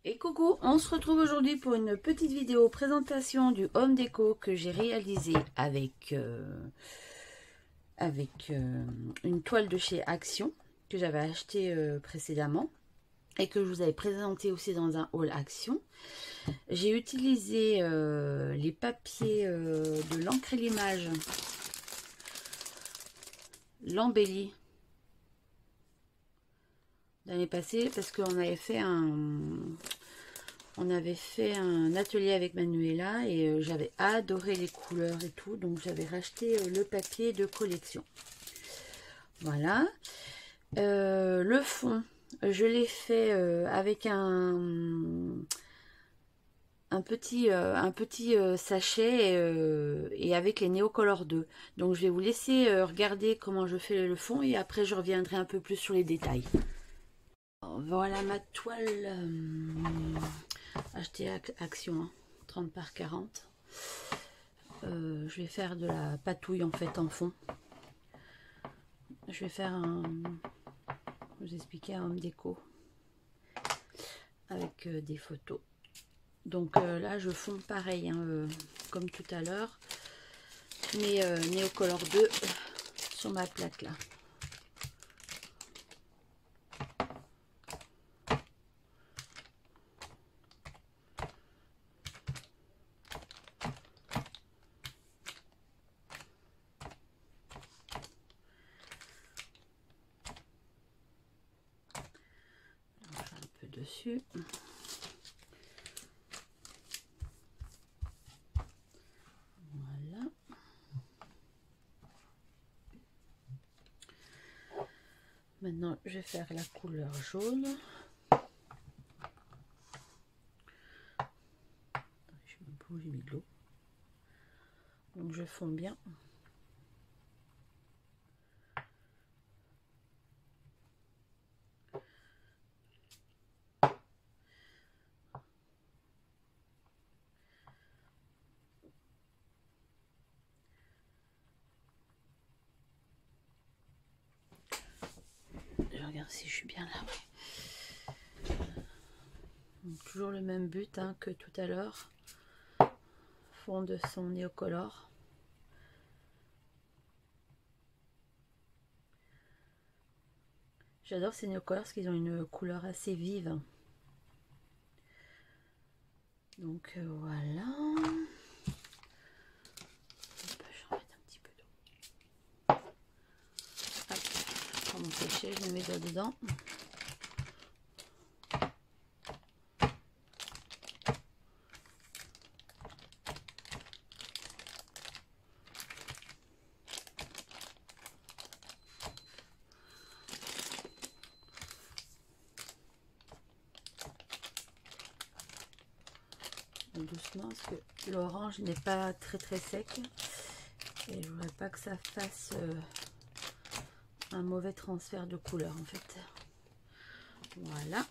Et coucou, on se retrouve aujourd'hui pour une petite vidéo présentation du home déco que j'ai réalisé avec, une toile de chez Action que j'avais acheté précédemment et que je vous avais présenté aussi dans un haul Action. J'ai utilisé les papiers de l'encre et l'image l'embellie l'année passée parce qu'on avait fait un atelier avec Manuela et j'avais adoré les couleurs et tout, donc j'avais racheté le papier de collection. Voilà. Le fond, je l'ai fait avec un petit sachet et avec les Neocolor 2. Donc je vais vous laisser regarder comment je fais le fond et après je reviendrai un peu plus sur les détails. Voilà ma toile achetée Action, hein, 30 par 40. Je vais faire de la patouille en fait en fond. Je vais faire vous expliquer un home déco avec des photos. Donc là je fonds pareil, hein, comme tout à l'heure, mes Neocolor 2 sur ma plaque là. Dessus. Voilà. Maintenant, je vais faire la couleur jaune. Je sais même pas où j'ai mis de l'eau. Donc, je fonds bien. Je regarde si je suis bien là. Donc, toujours le même but hein, que tout à l'heure. Fond de son Neocolor. J'adore ces Neocolor parce qu'ils ont une couleur assez vive. Donc voilà. Je vais en mettre un petit peu d'eau. Je prends mon sachet, je mets mes doigts dedans. Doucement parce que l'orange n'est pas très sec et je voudrais pas que ça fasse un mauvais transfert de couleur en fait. Voilà.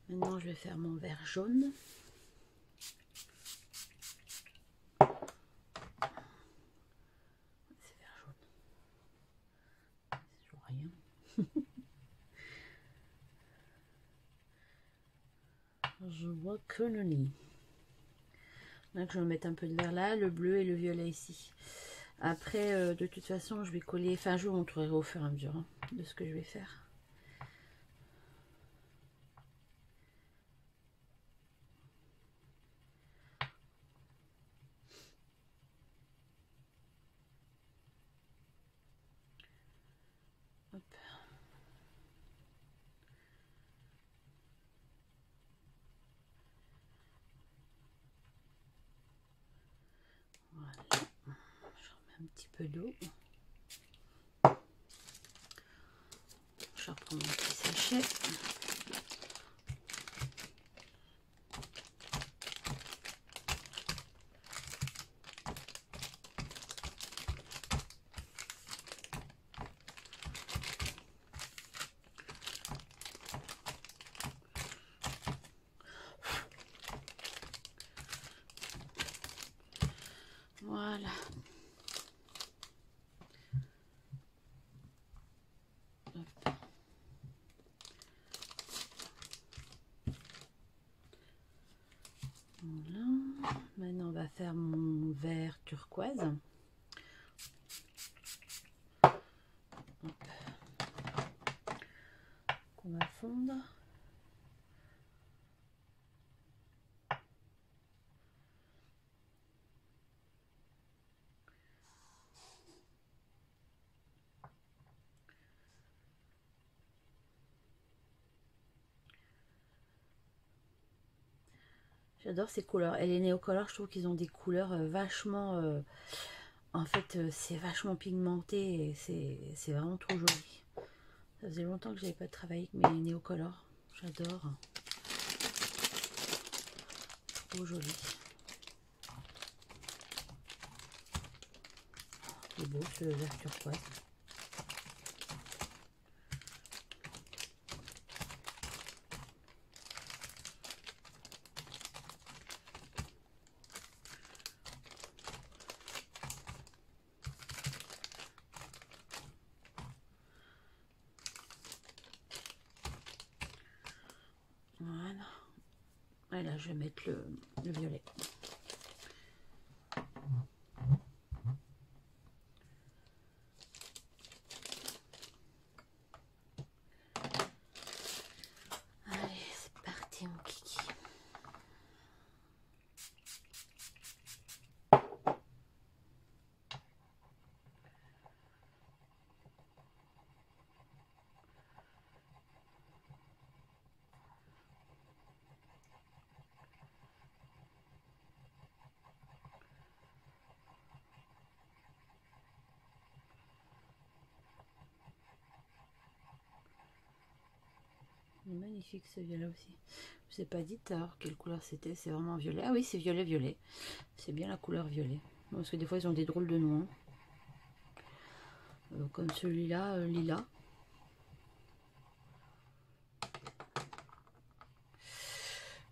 Maintenant je vais faire mon vert jaune. Je vois que le nid. Là, je vais mettre un peu de vert là, le bleu et le violet ici. Après, de toute façon, je vais coller. Enfin, je vous montrerai au fur et à mesure hein, de ce que je vais faire. Hop. Voilà. Je remets un petit peu d'eau. Je reprends mon petit sachet. Voilà. Hop. Voilà. Maintenant, on va faire mon vert turquoise. Qu'on va fondre. J'adore ces couleurs. Et les néocolores, je trouve qu'ils ont des couleurs vachement... en fait, c'est vachement pigmenté et c'est vraiment trop joli. Ça faisait longtemps que j'avais pas travaillé avec mes néocolores. J'adore. Trop joli. C'est beau ce vert turquoise. Voilà. Et là, je vais mettre le violet. Allez, c'est parti, mon kiki. Il est magnifique ce violet aussi. Je ne sais pas dit alors quelle couleur c'était. C'est vraiment violet. Ah oui, c'est violet. C'est bien la couleur violet. Parce que des fois ils ont des drôles de noms. Comme celui-là, lilas.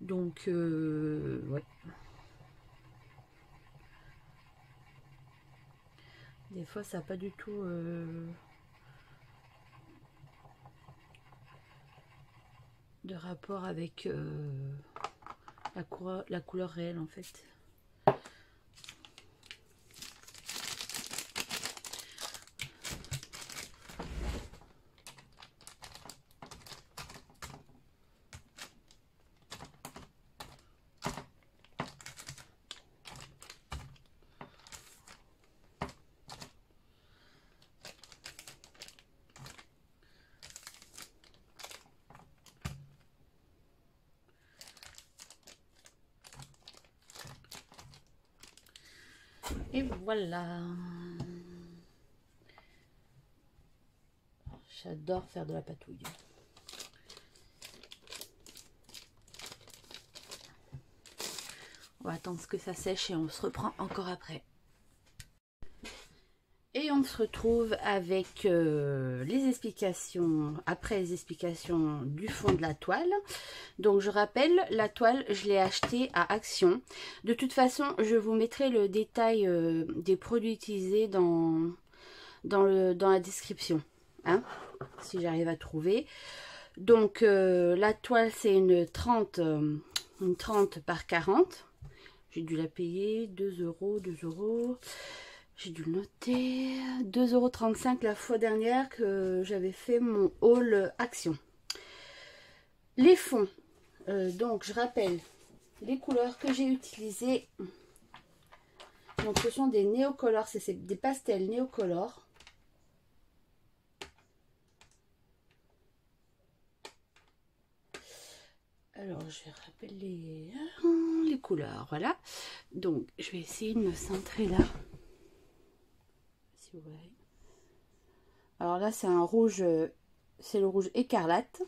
Donc, ouais. Des fois ça n'a pas du tout... de rapport avec la couleur réelle en fait. Et voilà. J'adore faire de la patouille. On va attendre que ça sèche et on se reprend encore après. Et on se retrouve avec les explications, après les explications du fond de la toile. Donc je rappelle, la toile, je l'ai achetée à Action. De toute façon, je vous mettrai le détail des produits utilisés dans la description. Hein, si j'arrive à trouver. Donc la toile, c'est une 30 par 40. J'ai dû la payer 2 €, 2 €. J'ai dû le noter, 2,35 € la fois dernière que j'avais fait mon haul Action. Les fonds, donc je rappelle les couleurs que j'ai utilisées. Donc ce sont des néocolores, c'est des pastels néocolores. Alors je rappelle les couleurs, voilà. Donc je vais essayer de me centrer là. Si vous voyez. Alors là c'est un rouge, c'est le rouge écarlate.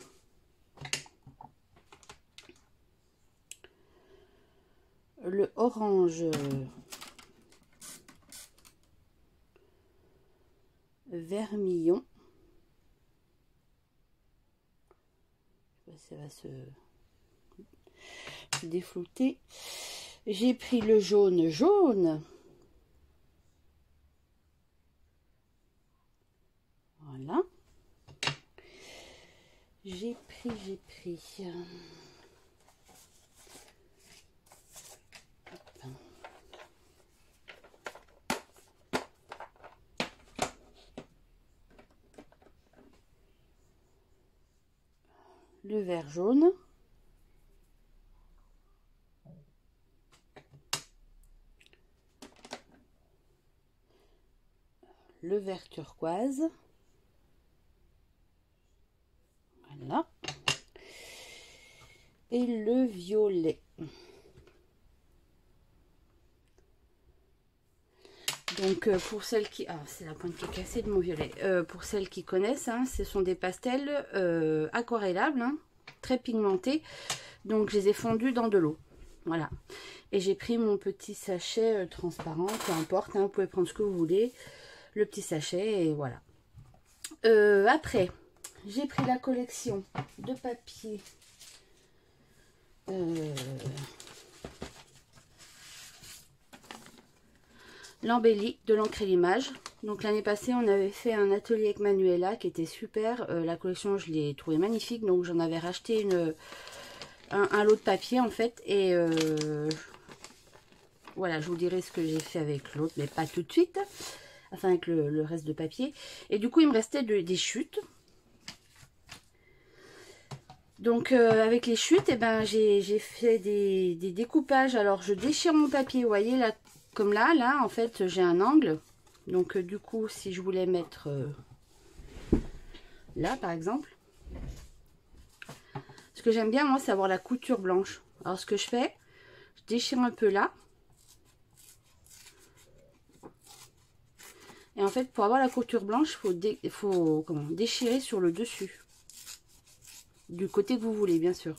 Le orange vermillon. Ça va se déflouter. J'ai pris le jaune. pris. Le vert jaune. Le vert turquoise. Voilà. Et le violet. Donc pour celles qui... Ah, c'est la pointe qui est cassée de mon violet. Pour celles qui connaissent, hein, ce sont des pastels aquarellables, hein, très pigmentés. Donc je les ai fondus dans de l'eau. Voilà. Et j'ai pris mon petit sachet transparent, peu importe, hein, vous pouvez prendre ce que vous voulez. Le petit sachet et voilà. Après, j'ai pris la collection de papier. L'embellie de l'encre et l'image. Donc l'année passée, on avait fait un atelier avec Manuela qui était super. La collection, je l'ai trouvée magnifique. Donc j'en avais racheté un lot de papier en fait. Et voilà, je vous dirai ce que j'ai fait avec l'autre, mais pas tout de suite. Enfin, avec le reste de papier. Et du coup, il me restait des chutes. Donc, avec les chutes, eh ben, j'ai fait des découpages. Alors, je déchire mon papier, vous voyez, là, comme là, en fait, j'ai un angle. Donc, du coup, si je voulais mettre là, par exemple. Ce que j'aime bien, moi, c'est avoir la couture blanche. Alors, ce que je fais, je déchire un peu là. Et en fait, pour avoir la couture blanche, il faut déchirer sur le dessus. Du côté que vous voulez, bien sûr.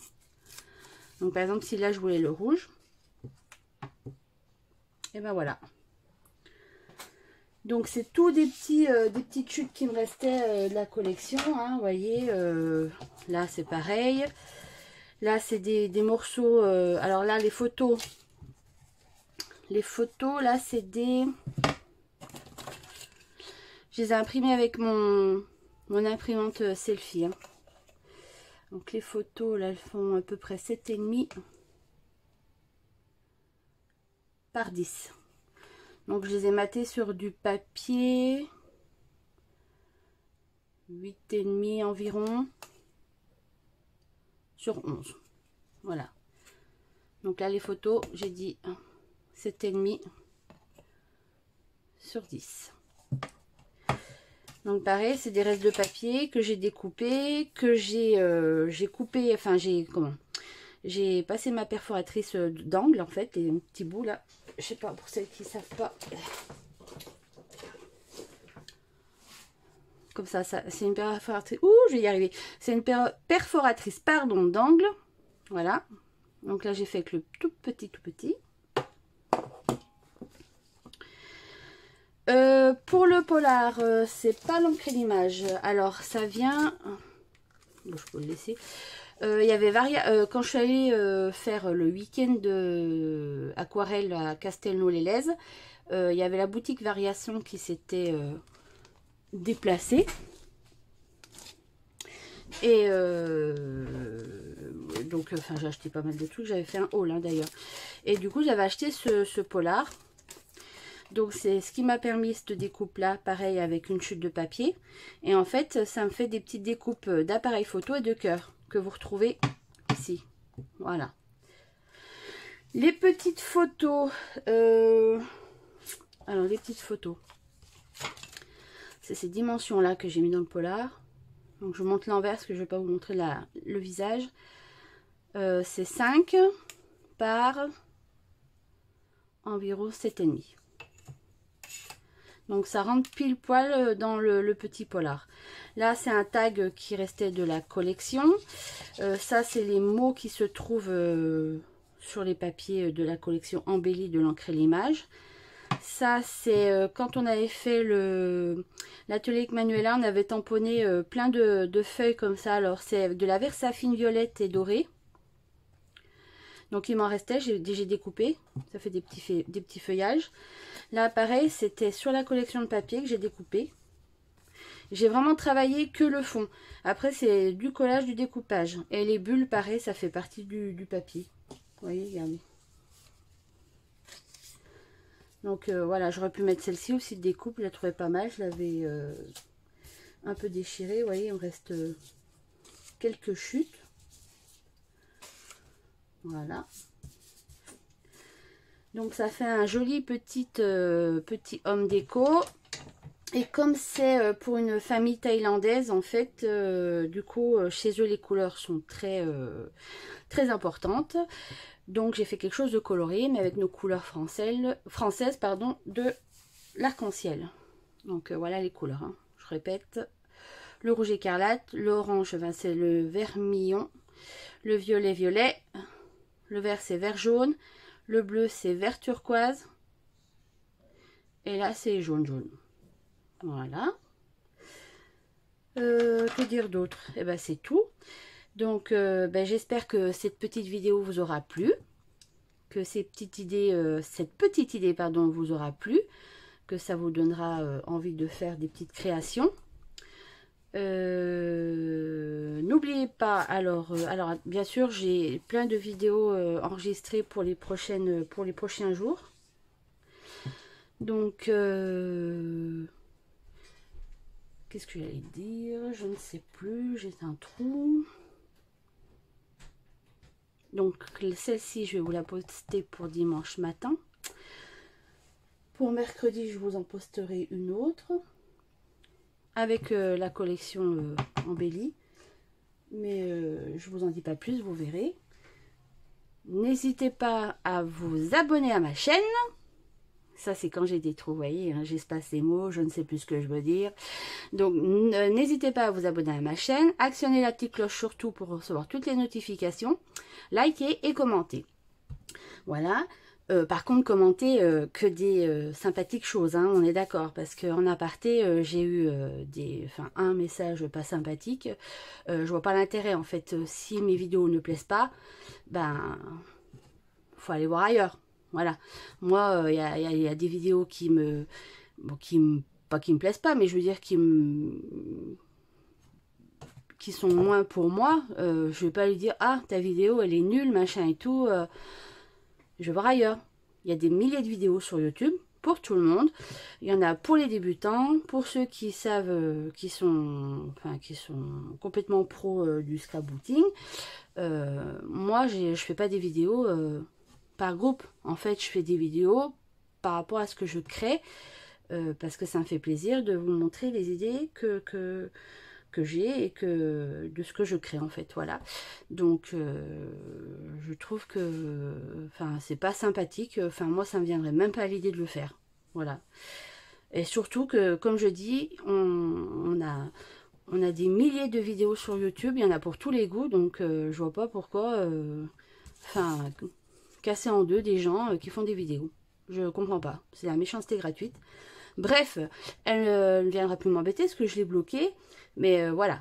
Donc, par exemple, si là, je voulais le rouge. Et ben voilà. Donc, c'est tout des petites chutes qui me restaient de la collection. Hein, vous voyez, là, c'est pareil. Là, c'est des morceaux. Alors là, les photos. Les photos, là, c'est des... Je les ai imprimées avec mon imprimante selfie. Hein. Donc les photos, là, elles font à peu près 7,5 par 10. Donc je les ai matées sur du papier 8,5 environ sur 11. Voilà. Donc là, les photos, j'ai dit 7,5 sur 10. Donc pareil, c'est des restes de papier que j'ai découpé, que j'ai coupé, enfin j'ai passé ma perforatrice d'angle en fait, et un petit bout là, je sais pas, pour celles qui ne savent pas. Comme ça c'est une perforatrice, ouh je vais y arriver, c'est une perforatrice pardon d'angle, voilà. Donc là j'ai fait avec le tout petit. Pour le polar, c'est pas l'encre et l'image. Alors ça vient, bon, je peux le laisser. Il y avait quand je suis allée faire le week-end de aquarelle à Castelnau-les-Lèzes, il y avait la boutique Variation qui s'était déplacée. Et donc, enfin, j'ai acheté pas mal de trucs. J'avais fait un haul hein, d'ailleurs. Et du coup, j'avais acheté ce polar. Donc c'est ce qui m'a permis cette découpe là, pareil avec une chute de papier. Et en fait ça me fait des petites découpes d'appareil photo et de cœur que vous retrouvez ici. Voilà. Les petites photos. Alors les petites photos. C'est ces dimensions là que j'ai mis dans le polar. Donc je monte l'envers parce que je ne vais pas vous montrer le visage. C'est 5 par environ 7,5. Donc ça rentre pile poil dans le petit polar. Là c'est un tag qui restait de la collection. Ça c'est les mots qui se trouvent sur les papiers de la collection embellie de l'encre et l'image. Ça c'est quand on avait fait l'atelier avec Manuela, on avait tamponné plein de feuilles comme ça. Alors c'est de la versafine violette et dorée. Donc il m'en restait, j'ai découpé, ça fait des petits feuillages. Là pareil, c'était sur la collection de papier que j'ai découpé. J'ai vraiment travaillé que le fond. Après, c'est du collage, du découpage. Et les bulles, pareil, ça fait partie du papier. Vous voyez, regardez. Donc voilà, j'aurais pu mettre celle-ci aussi de découpe. Je la trouvais pas mal. Je l'avais un peu déchirée. Vous voyez, il me reste quelques chutes. Voilà. Donc ça fait un joli petit homme déco. Et comme c'est pour une famille thaïlandaise, en fait, du coup, chez eux, les couleurs sont très importantes. Donc j'ai fait quelque chose de coloré, mais avec nos couleurs françaises pardon, de l'arc-en-ciel. Donc voilà les couleurs, hein. Je répète, le rouge écarlate, l'orange, c'est le vermillon, le violet, le vert c'est vert jaune, le bleu c'est vert turquoise, et là c'est jaune. Voilà. Que dire d'autre? Eh ben c'est tout. Donc j'espère que cette petite vidéo vous aura plu, que cette petite idée vous aura plu, que ça vous donnera envie de faire des petites créations. N'oubliez pas, alors bien sûr j'ai plein de vidéos enregistrées pour les prochains jours. Donc qu'est-ce que j'allais dire? Je ne sais plus, j'ai un trou. Donc celle-ci, je vais vous la poster pour dimanche matin. Pour mercredi, je vous en posterai une autre. Avec la collection embellie. Mais je vous en dis pas plus, vous verrez. N'hésitez pas à vous abonner à ma chaîne. Ça, c'est quand j'ai des trous, vous voyez, hein, j'espace les mots, je ne sais plus ce que je veux dire. Donc, n'hésitez pas à vous abonner à ma chaîne. Actionnez la petite cloche surtout pour recevoir toutes les notifications. Likez et commentez. Voilà. Par contre, commentez que des sympathiques choses, hein, on est d'accord. Parce qu'en aparté, j'ai eu un message pas sympathique. Je vois pas l'intérêt, en fait. Si mes vidéos ne plaisent pas, ben, faut aller voir ailleurs. Voilà, moi, il y a des vidéos qui me plaisent pas, mais je veux dire qui sont moins pour moi. Je vais pas lui dire, ah, ta vidéo, elle est nulle, machin et tout. Je vais voir ailleurs. Il y a des milliers de vidéos sur YouTube pour tout le monde. Il y en a pour les débutants, pour ceux qui savent, qui sont complètement pro du scrapbooking. Moi, je fais pas des vidéos par groupe. En fait, je fais des vidéos par rapport à ce que je crée, parce que ça me fait plaisir de vous montrer les idées que j'ai et de ce que je crée, en fait. Voilà. Donc je trouve que c'est pas sympathique. Moi, ça me viendrait même pas à l'idée de le faire. Voilà. Et surtout que, comme je dis, on a des milliers de vidéos sur YouTube, il y en a pour tous les goûts, donc je vois pas pourquoi casser en deux des gens qui font des vidéos. Je comprends pas. C'est la méchanceté gratuite. Bref, elle ne viendra plus m'embêter parce que je l'ai bloqué. Mais voilà.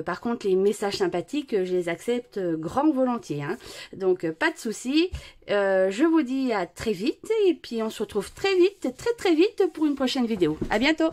Par contre, les messages sympathiques, je les accepte grand volontiers, hein. Donc, pas de souci. Je vous dis à très vite. Et puis, on se retrouve très vite, très vite pour une prochaine vidéo. À bientôt.